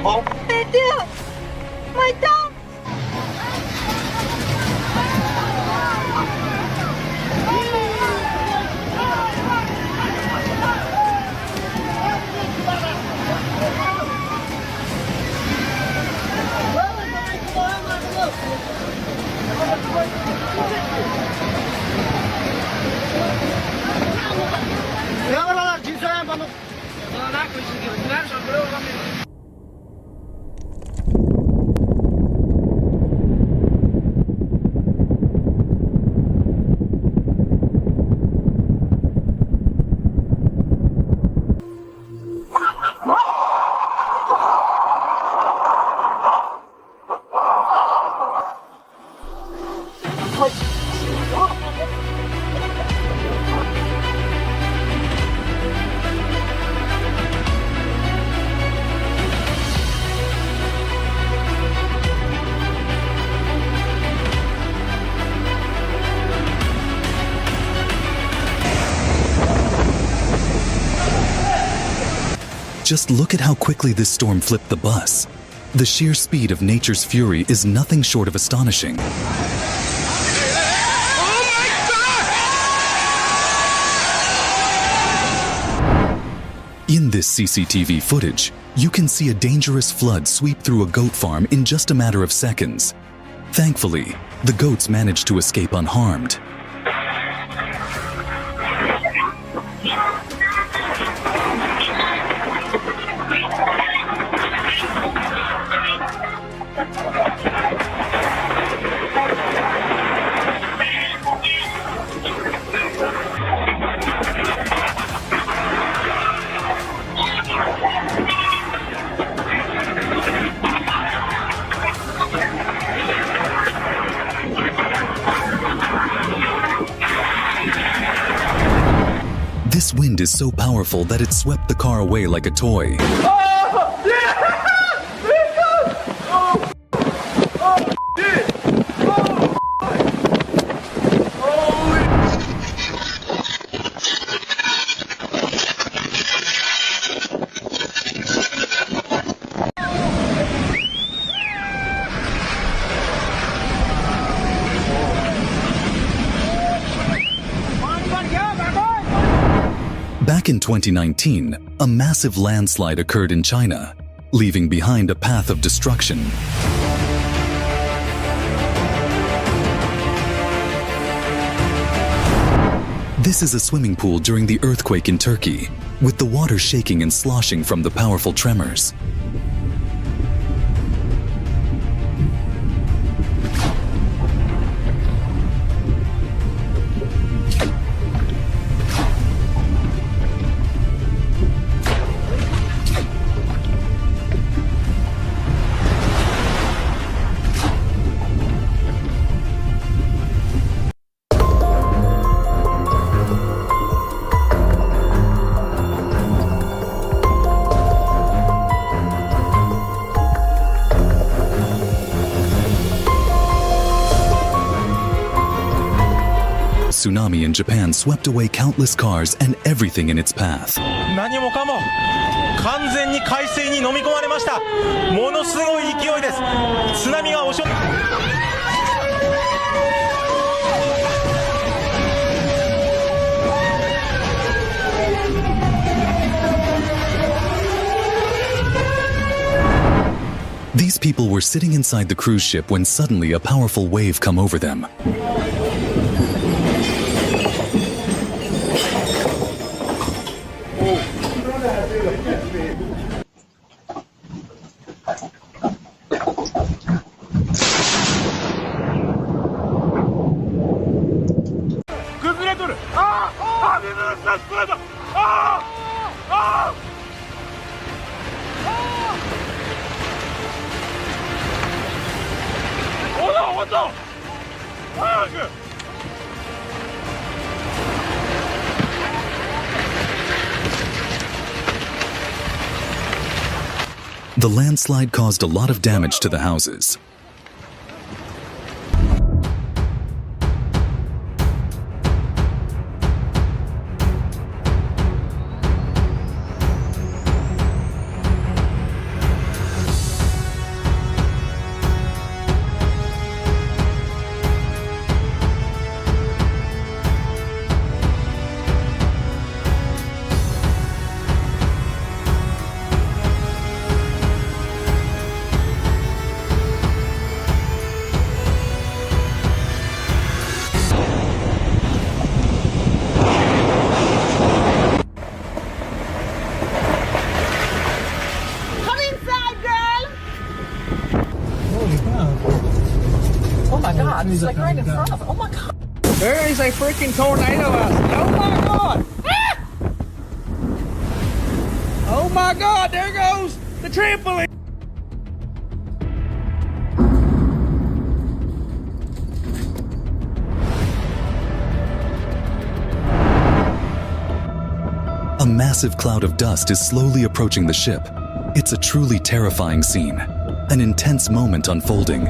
Matthew! My dog! Kameralar cinsel balık. Just look at how quickly this storm flipped the bus. The sheer speed of nature's fury is nothing short of astonishing. In this CCTV footage, you can see a dangerous flood sweep through a goat farm in just a matter of seconds. Thankfully, the goats managed to escape unharmed. This wind is so powerful that it swept the car away like a toy. Back in 2019, a massive landslide occurred in China, leaving behind a path of destruction. This is a swimming pool during the earthquake in Turkey, with the water shaking and sloshing from the powerful tremors. Tsunami in Japan swept away countless cars and everything in its path. 何もかも完全に海水に飲み込まれました。ものすごい勢いです。津波が押し寄せ These people were sitting inside the cruise ship when suddenly a powerful wave come over them. The landslide caused a lot of damage to the houses. It's like right in front of us. Oh my god. There is a freaking tornado out. Oh my god. Ah! Oh my god, there goes the trampoline. A massive cloud of dust is slowly approaching the ship. It's a truly terrifying scene, an intense moment unfolding.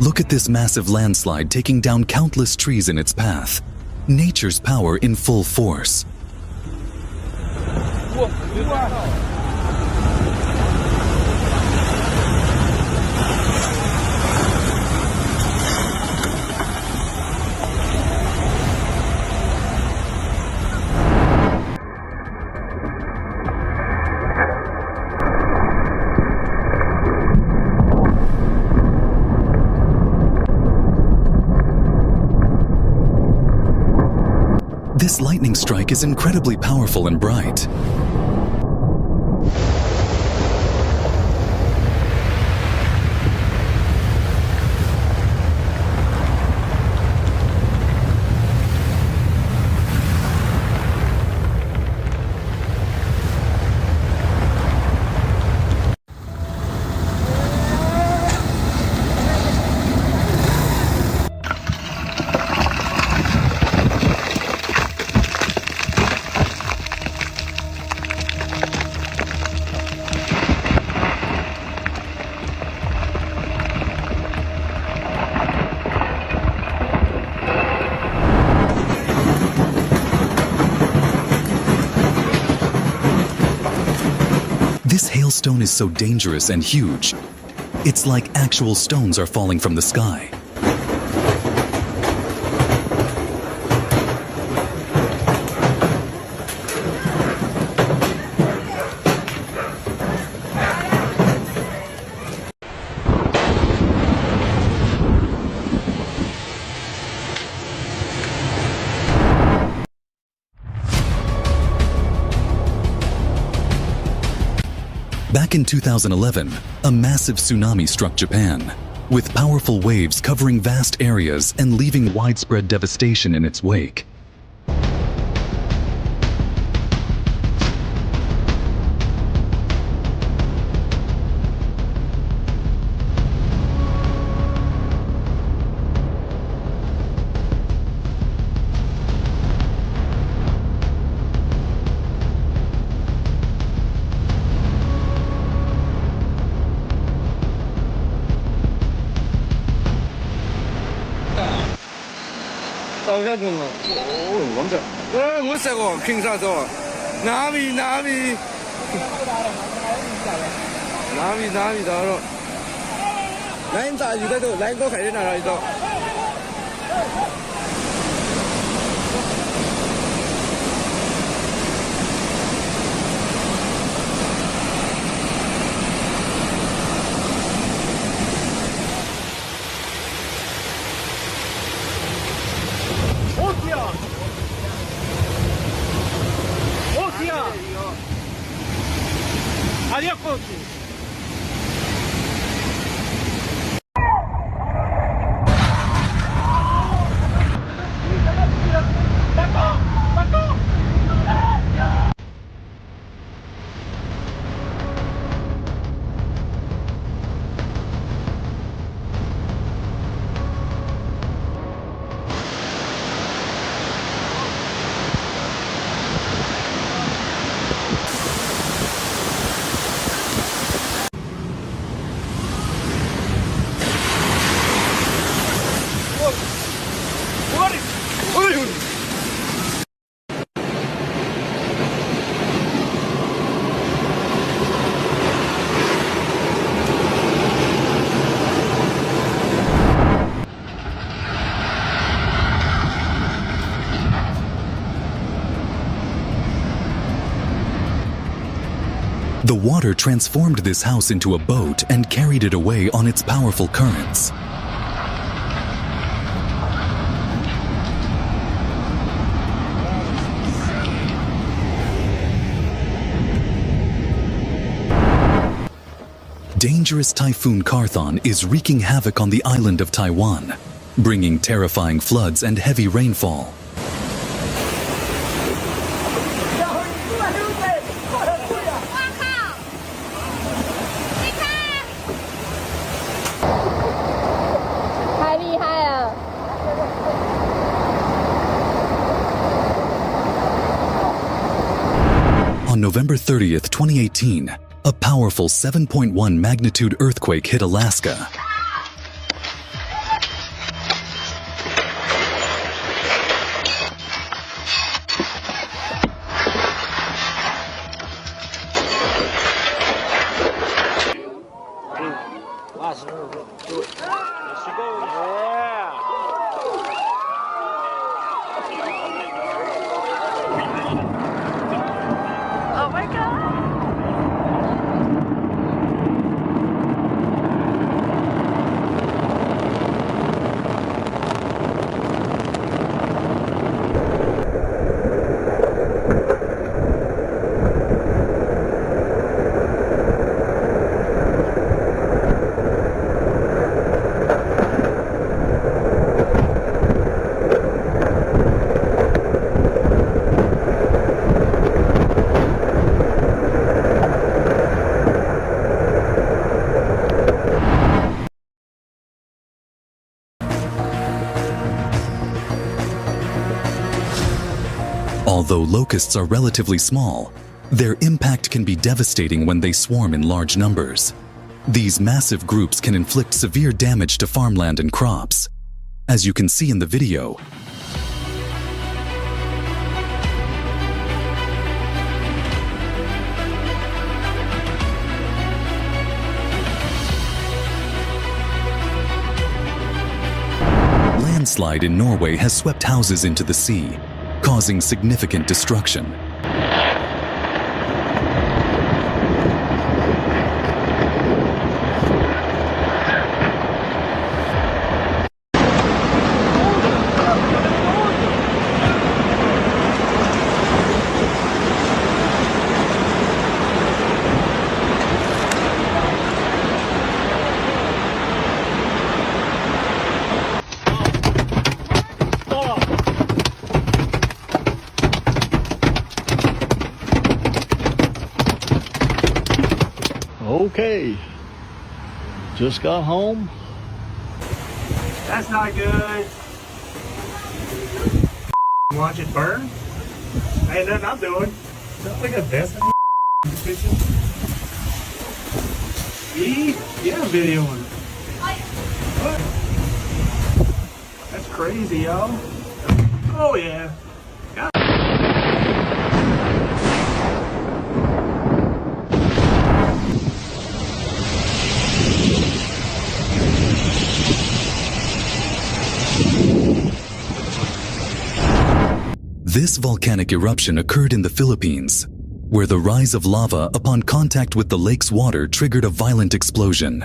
Look at this massive landslide taking down countless trees in its path. Nature's power in full force. This lightning strike is incredibly powerful and bright. This hailstone is so dangerous and huge. It's like actual stones are falling from the sky. Back in 2011, a massive tsunami struck Japan, with powerful waves covering vast areas and leaving widespread devastation in its wake. water transformed this house into a boat and carried it away on its powerful currents. Dangerous Typhoon Karthon is wreaking havoc on the island of Taiwan, bringing terrifying floods and heavy rainfall. On November 30th, 2018, a powerful 7.1 magnitude earthquake hit Alaska. Oh my god! Although locusts are relatively small, their impact can be devastating when they swarm in large numbers. These massive groups can inflict severe damage to farmland and crops. As you can see in the video, landslide in Norway has swept houses into the sea, causing significant destruction. Okay. Just got home. That's not good. Watch it burn? Ain't nothing I'm doing. Don't think of this. Yeah, I'm videoing. What? That's crazy, yo. Oh yeah. This volcanic eruption occurred in the Philippines, where the rise of lava upon contact with the lake's water triggered a violent explosion.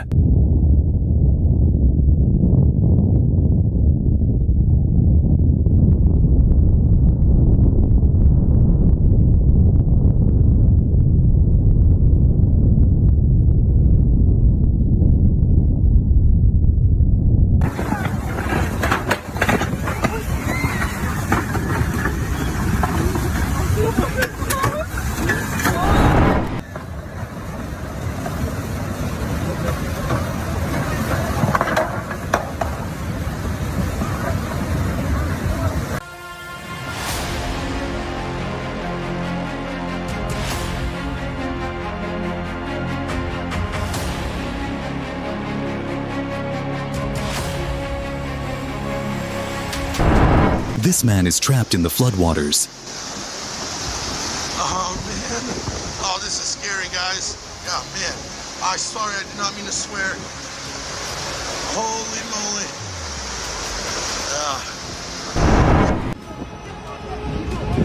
This man is trapped in the floodwaters. Oh man. Oh, this is scary, guys. Oh man. I'm sorry, I did not mean to swear. Holy moly.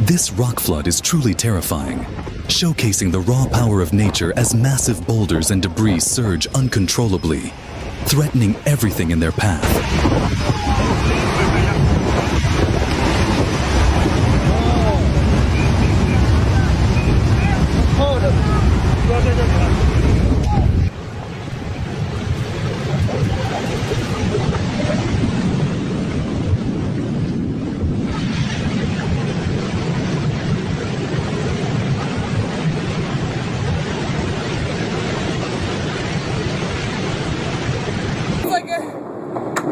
This rock flood is truly terrifying, showcasing the raw power of nature as massive boulders and debris surge uncontrollably, threatening everything in their path.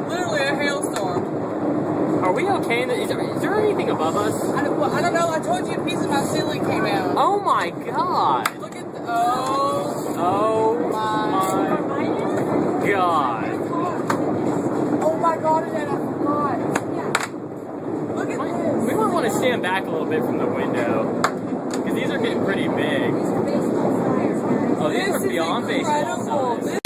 Literally a hailstorm. Are we okay? Is there anything above us? I don't know. I told you a piece of my ceiling came out. Oh my god. Look at the... Oh my god. Oh my god, and I forgot. Look at this. We might want to stand back a little bit from the window. Because these are getting pretty big. Oh, these are beyond baseball size.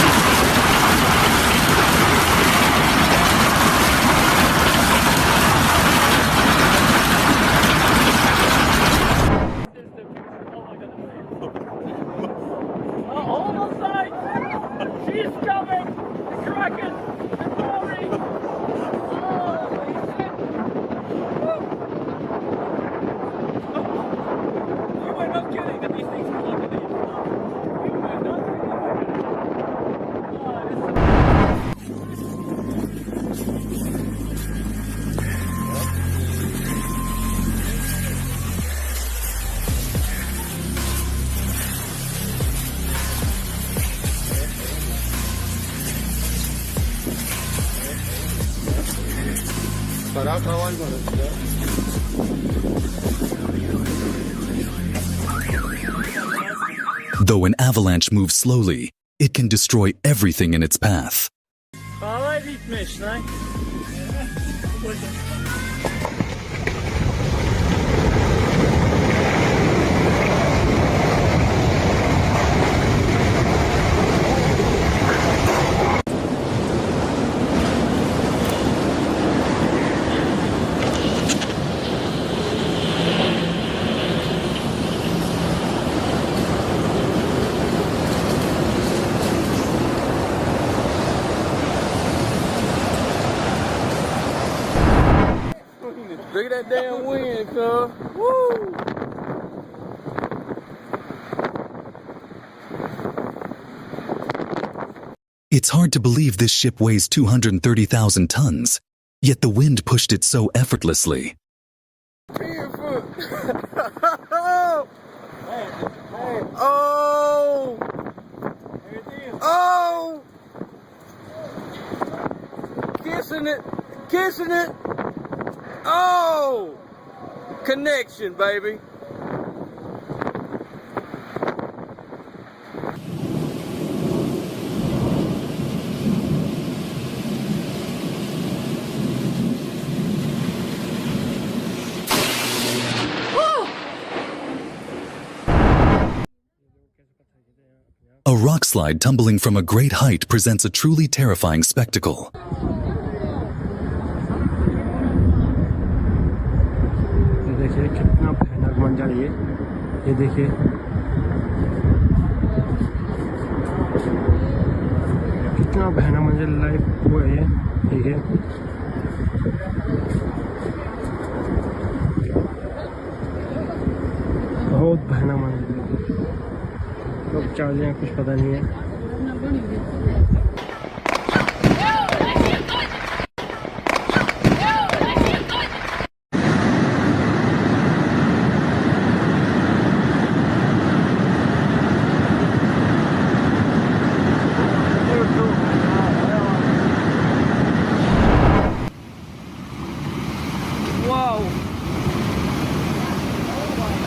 Though an avalanche moves slowly, it can destroy everything in its path. Look at that damn wind, cuz. Woo! It's hard to believe this ship weighs 230,000 tons, yet the wind pushed it so effortlessly. Oh! Oh! Kissing it! Kissing it! Oh! Connection, baby. A rock slide tumbling from a great height presents a truly terrifying spectacle. देखिए कितना भयानक मंजर ये देखिए कितना भयानक मंजर live हुआ है देखिए बहुत भयानक मंजर लोग चार्ज हैं कुछ पता नहीं है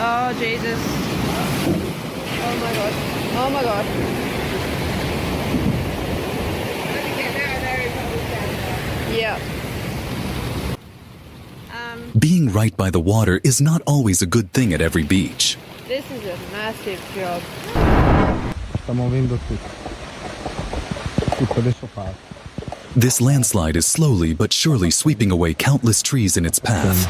Oh, Jesus. Oh, my God. Oh, my God. Yeah. Being right by the water is not always a good thing at every beach. This is a massive job. Estamos viendo tu por eso pasa. This landslide is slowly but surely sweeping away countless trees in its path.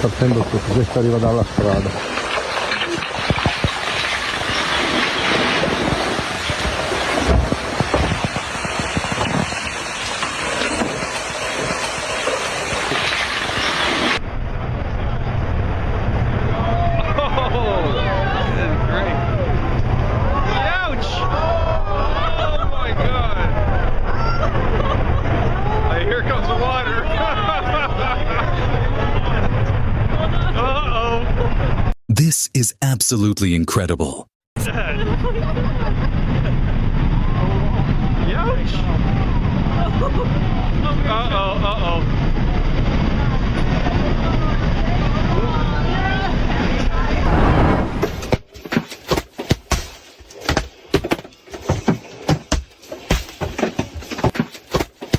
partendo tutto, questo arriva dalla strada. This is absolutely incredible. Ouch! Uh-oh.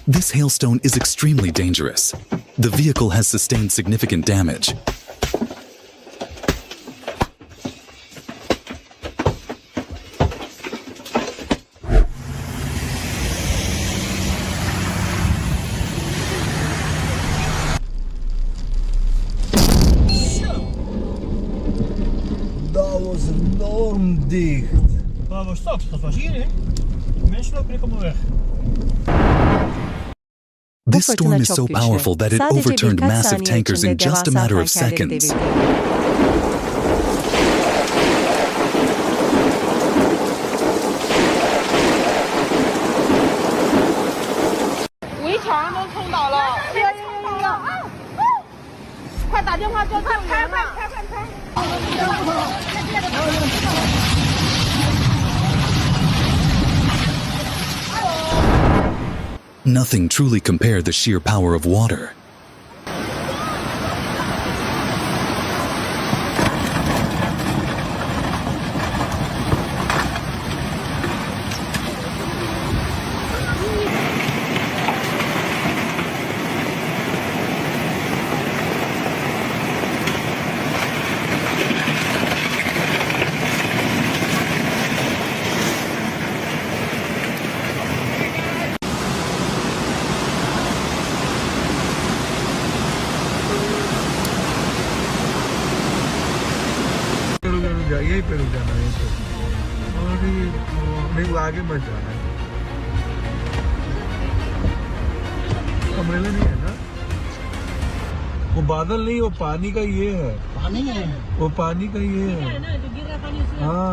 This hailstone is extremely dangerous. The vehicle has sustained significant damage. Dat was enorm dicht. Waar was dat? Dat was hier, hè? Mensen lopen hier komen weg. This storm is so powerful that it overturned massive tankers in just a matter of seconds. Nothing truly compared the sheer power of water. यही पे रुक जाना है तो और नहीं वो आगे मत जाना है अम्ब्रेला नहीं है ना वो बादल नहीं वो पानी का ये है पानी है वो पानी का ये है हाँ